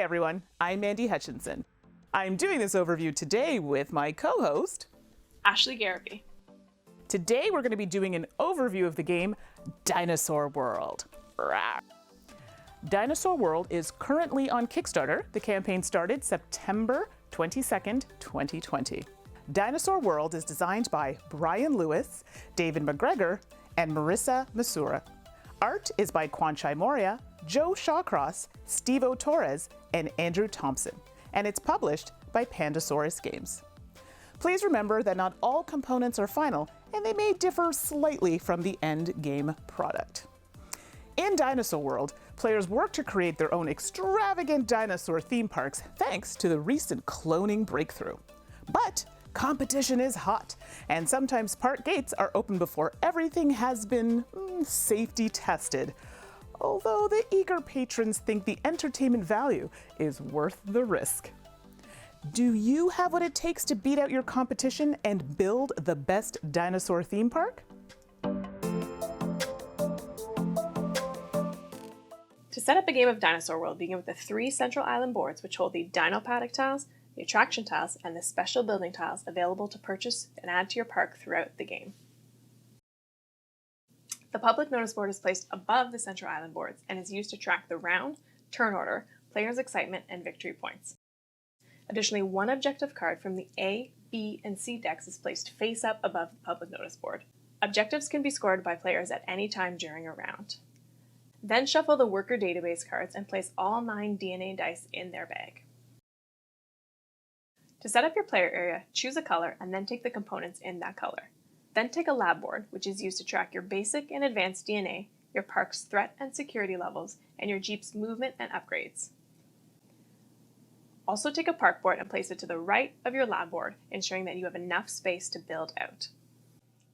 everyone, I'm Mandi Hutchinson. I'm doing this overview today with my co-host, Ashley Gariepy. Today we're going to be doing an overview of the game Dinosaur World. Rawr. Dinosaur World is currently on Kickstarter. The campaign started September 22nd, 2020. Dinosaur World is designed by Brian Lewis, David McGregor, and Marissa Masura. Art is by Kwanchai Moria, Joe Shawcross, Steve-O Torres, and Andrew Thompson, and it's published by Pandasaurus Games. Please remember that not all components are final, and they may differ slightly from the end game product. In Dinosaur World, players work to create their own extravagant dinosaur theme parks thanks to the recent cloning breakthrough. But competition is hot, and sometimes park gates are open before everything has been safety tested. Although the eager patrons think the entertainment value is worth the risk. Do you have what it takes to beat out your competition and build the best dinosaur theme park? To set up a game of Dinosaur World, begin with the 3 central island boards which hold the Dino Paddock tiles, the attraction tiles, and the special building tiles available to purchase and add to your park throughout the game. The public notice board is placed above the central island boards and is used to track the round, turn order, players' excitement, and victory points. Additionally, one objective card from the A, B, and C decks is placed face up above the public notice board. Objectives can be scored by players at any time during a round. Then shuffle the worker database cards and place all 9 DNA dice in their bag. To set up your player area, choose a color and then take the components in that color. Then take a lab board, which is used to track your basic and advanced DNA, your park's threat and security levels, and your Jeep's movement and upgrades. Also take a park board and place it to the right of your lab board, ensuring that you have enough space to build out.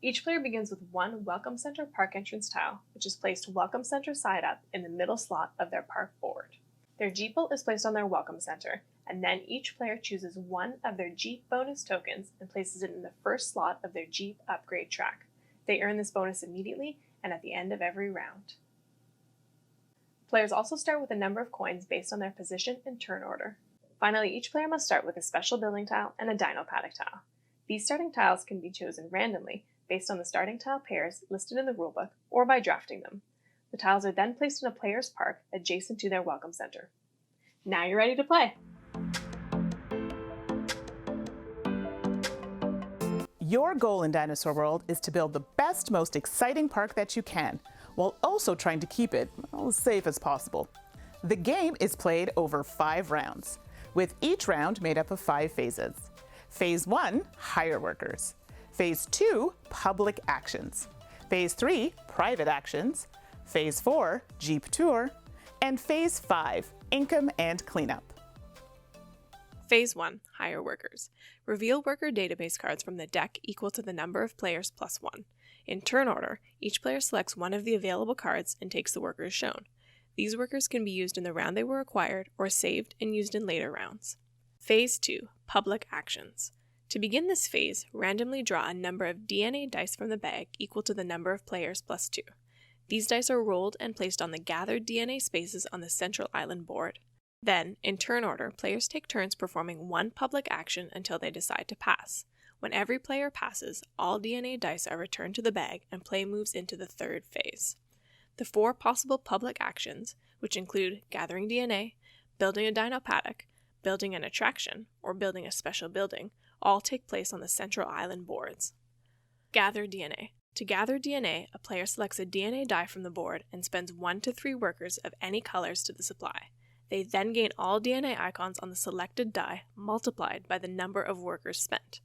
Each player begins with one Welcome Center park entrance tile, which is placed Welcome Center side up in the middle slot of their park board. Their Jeeple is placed on their Welcome Center, and then each player chooses one of their Jeep bonus tokens and places it in the first slot of their Jeep upgrade track. They earn this bonus immediately and at the end of every round. Players also start with a number of coins based on their position and turn order. Finally, each player must start with a special building tile and a Dino Paddock tile. These starting tiles can be chosen randomly based on the starting tile pairs listed in the rulebook or by drafting them. The tiles are then placed in a player's park adjacent to their Welcome Center. Now you're ready to play! Your goal in Dinosaur World is to build the best, most exciting park that you can, while also trying to keep it as safe as possible. The game is played over 5 rounds, with each round made up of 5 phases. Phase 1, hire workers. Phase 2, public actions. Phase 3, private actions. Phase 4, Jeep tour. And Phase 5, income and cleanup. Phase 1, hire workers. Reveal worker database cards from the deck equal to the number of players plus 1. In turn order, each player selects one of the available cards and takes the workers shown. These workers can be used in the round they were acquired or saved and used in later rounds. Phase 2, public actions. To begin this phase, randomly draw a number of DNA dice from the bag equal to the number of players plus 2. These dice are rolled and placed on the gathered DNA spaces on the central island board. Then, in turn order, players take turns performing one public action until they decide to pass. When every player passes, all DNA dice are returned to the bag and play moves into the third phase. The 4 possible public actions, which include gathering DNA, building a Dino Paddock, building an attraction, or building a special building, all take place on the central island boards. Gather DNA. To gather DNA, a player selects a DNA die from the board and spends 1 to 3 workers of any colors to the supply. They then gain all DNA icons on the selected die multiplied by the number of workers spent.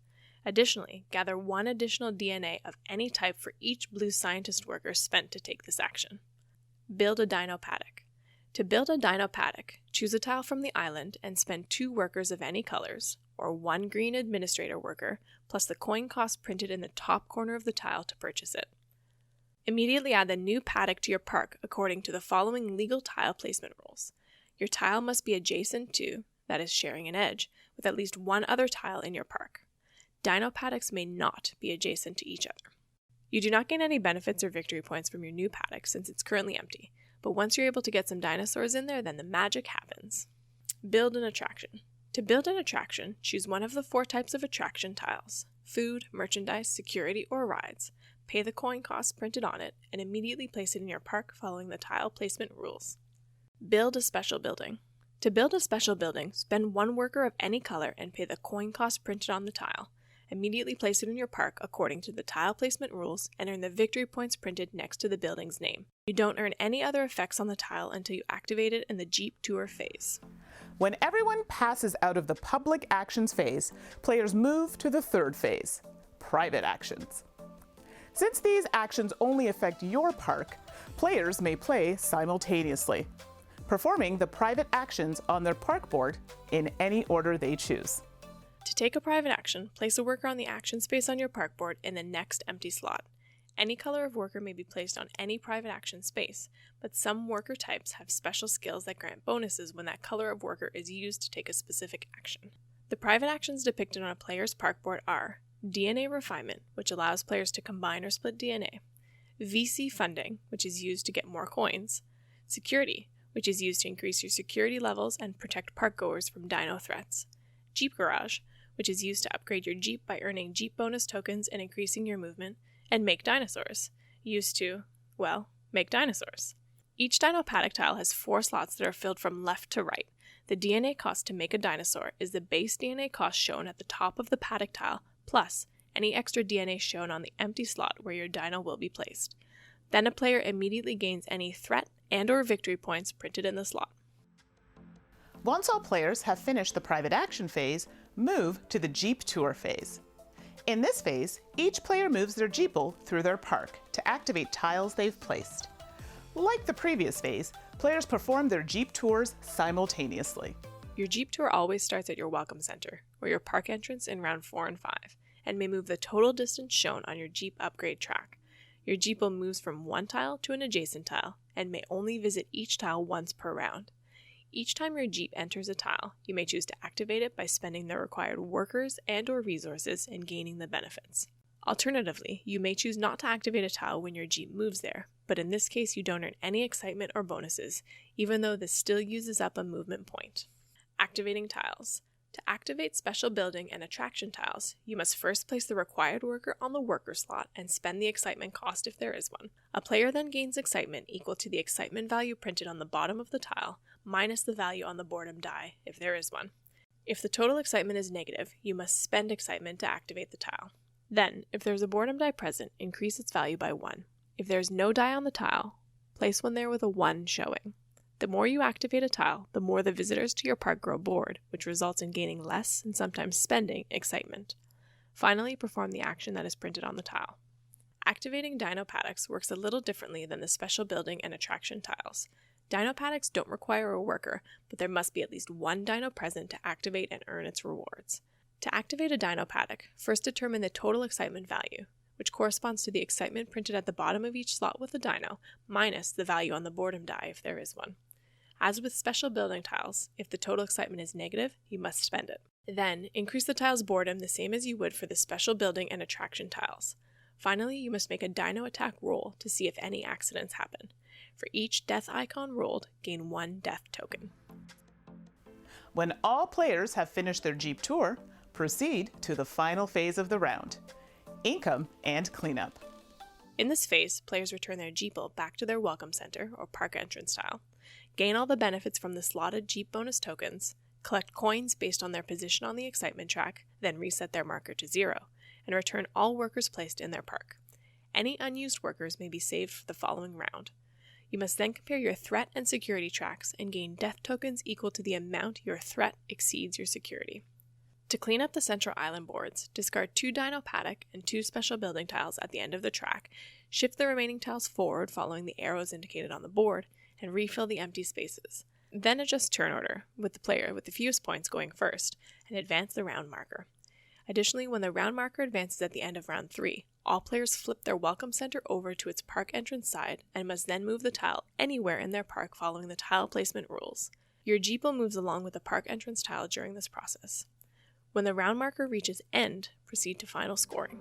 Additionally, gather 1 additional DNA of any type for each blue scientist worker spent to take this action. Build a Dino Paddock. To build a Dino Paddock, choose a tile from the island and spend 2 workers of any colors, or 1 green administrator worker, plus the coin cost printed in the top corner of the tile to purchase it. Immediately add the new paddock to your park according to the following legal tile placement rules. Your tile must be adjacent to, that is sharing an edge, with at least 1 other tile in your park. Dino paddocks may not be adjacent to each other. You do not gain any benefits or victory points from your new paddock since it's currently empty, but once you're able to get some dinosaurs in there, then the magic happens. Build an attraction. To build an attraction, choose one of the 4 types of attraction tiles: food, merchandise, security, or rides. Pay the coin cost printed on it, and immediately place it in your park following the tile placement rules. Build a special building. To build a special building, spend 1 worker of any color and pay the coin cost printed on the tile. Immediately place it in your park according to the tile placement rules and earn the victory points printed next to the building's name. You don't earn any other effects on the tile until you activate it in the Jeep Tour phase. When everyone passes out of the public actions phase, players move to the 3rd phase, private actions. Since these actions only affect your park, players may play simultaneously, performing the private actions on their park board in any order they choose. To take a private action, place a worker on the action space on your park board in the next empty slot. Any color of worker may be placed on any private action space, but some worker types have special skills that grant bonuses when that color of worker is used to take a specific action. The private actions depicted on a player's park board are DNA refinement, which allows players to combine or split DNA, VC funding, which is used to get more coins, security, which is used to increase your security levels and protect parkgoers from dino threats, Jeep Garage, which is used to upgrade your Jeep by earning Jeep bonus tokens and increasing your movement, and Make Dinosaurs, used to, well, make dinosaurs. Each dino paddock tile has 4 slots that are filled from left to right. The DNA cost to make a dinosaur is the base DNA cost shown at the top of the paddock tile, plus any extra DNA shown on the empty slot where your dino will be placed. Then a player immediately gains any threat and/or victory points printed in the slot. Once all players have finished the private action phase, move to the Jeep Tour phase. In this phase, each player moves their Jeeple through their park to activate tiles they've placed. Like the previous phase, players perform their Jeep tours simultaneously. Your Jeep Tour always starts at your Welcome Center, or your park entrance in round 4 and 5, and may move the total distance shown on your Jeep upgrade track. Your Jeeple moves from one tile to an adjacent tile, and may only visit each tile once per round. Each time your Jeep enters a tile, you may choose to activate it by spending the required workers and/or resources and gaining the benefits. Alternatively, you may choose not to activate a tile when your Jeep moves there, but in this case you don't earn any excitement or bonuses, even though this still uses up a movement point. Activating tiles. To activate special building and attraction tiles, you must first place the required worker on the worker slot and spend the excitement cost if there is one. A player then gains excitement equal to the excitement value printed on the bottom of the tile, minus the value on the boredom die, if there is one. If the total excitement is negative, you must spend excitement to activate the tile. Then, if there is a boredom die present, increase its value by 1. If there is no die on the tile, place one there with a 1 showing. The more you activate a tile, the more the visitors to your park grow bored, which results in gaining less and sometimes spending excitement. Finally, perform the action that is printed on the tile. Activating dino paddocks works a little differently than the special building and attraction tiles. Dino paddocks don't require a worker, but there must be at least 1 dino present to activate and earn its rewards. To activate a dino paddock, first determine the total excitement value, which corresponds to the excitement printed at the bottom of each slot with the dino, minus the value on the boredom die if there is one. As with special building tiles, if the total excitement is negative, you must spend it. Then, increase the tile's boredom the same as you would for the special building and attraction tiles. Finally, you must make a dino attack roll to see if any accidents happen. For each death icon rolled, gain 1 death token. When all players have finished their Jeep tour, proceed to the final phase of the round, income and cleanup. In this phase, players return their Jeeple back to their Welcome Center or park entrance tile, gain all the benefits from the slotted Jeep bonus tokens, collect coins based on their position on the excitement track, then reset their marker to 0, and return all workers placed in their park. Any unused workers may be saved for the following round. You must then compare your threat and security tracks and gain death tokens equal to the amount your threat exceeds your security. To clean up the central island boards, discard 2 dino paddock and 2 special building tiles at the end of the track, shift the remaining tiles forward following the arrows indicated on the board, and refill the empty spaces. Then adjust turn order, with the player with the fewest points going first, and advance the round marker. Additionally, when the round marker advances at the end of round 3, all players flip their Welcome Center over to its park entrance side and must then move the tile anywhere in their park following the tile placement rules. Your Jeeple moves along with the park entrance tile during this process. When the round marker reaches end, proceed to final scoring.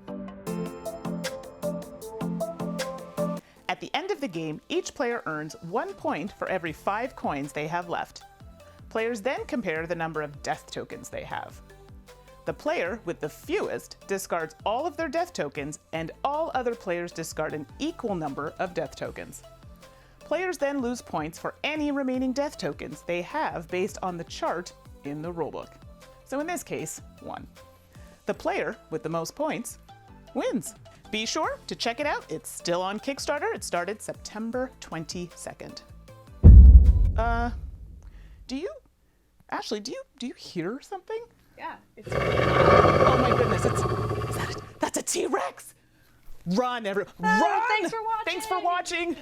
At the end of the game, each player earns 1 point for every 5 coins they have left. Players then compare the number of death tokens they have. The player with the fewest discards all of their death tokens, and all other players discard an equal number of death tokens. Players then lose points for any remaining death tokens they have based on the chart in the rulebook. So in this case, 1. The player with the most points wins. Be sure to check it out. It's still on Kickstarter. It started September 22nd. Ashley, do you hear something? Yeah, it's Oh my goodness, that's a T-Rex! Run, everyone, run! Thanks for watching! Thanks for watching!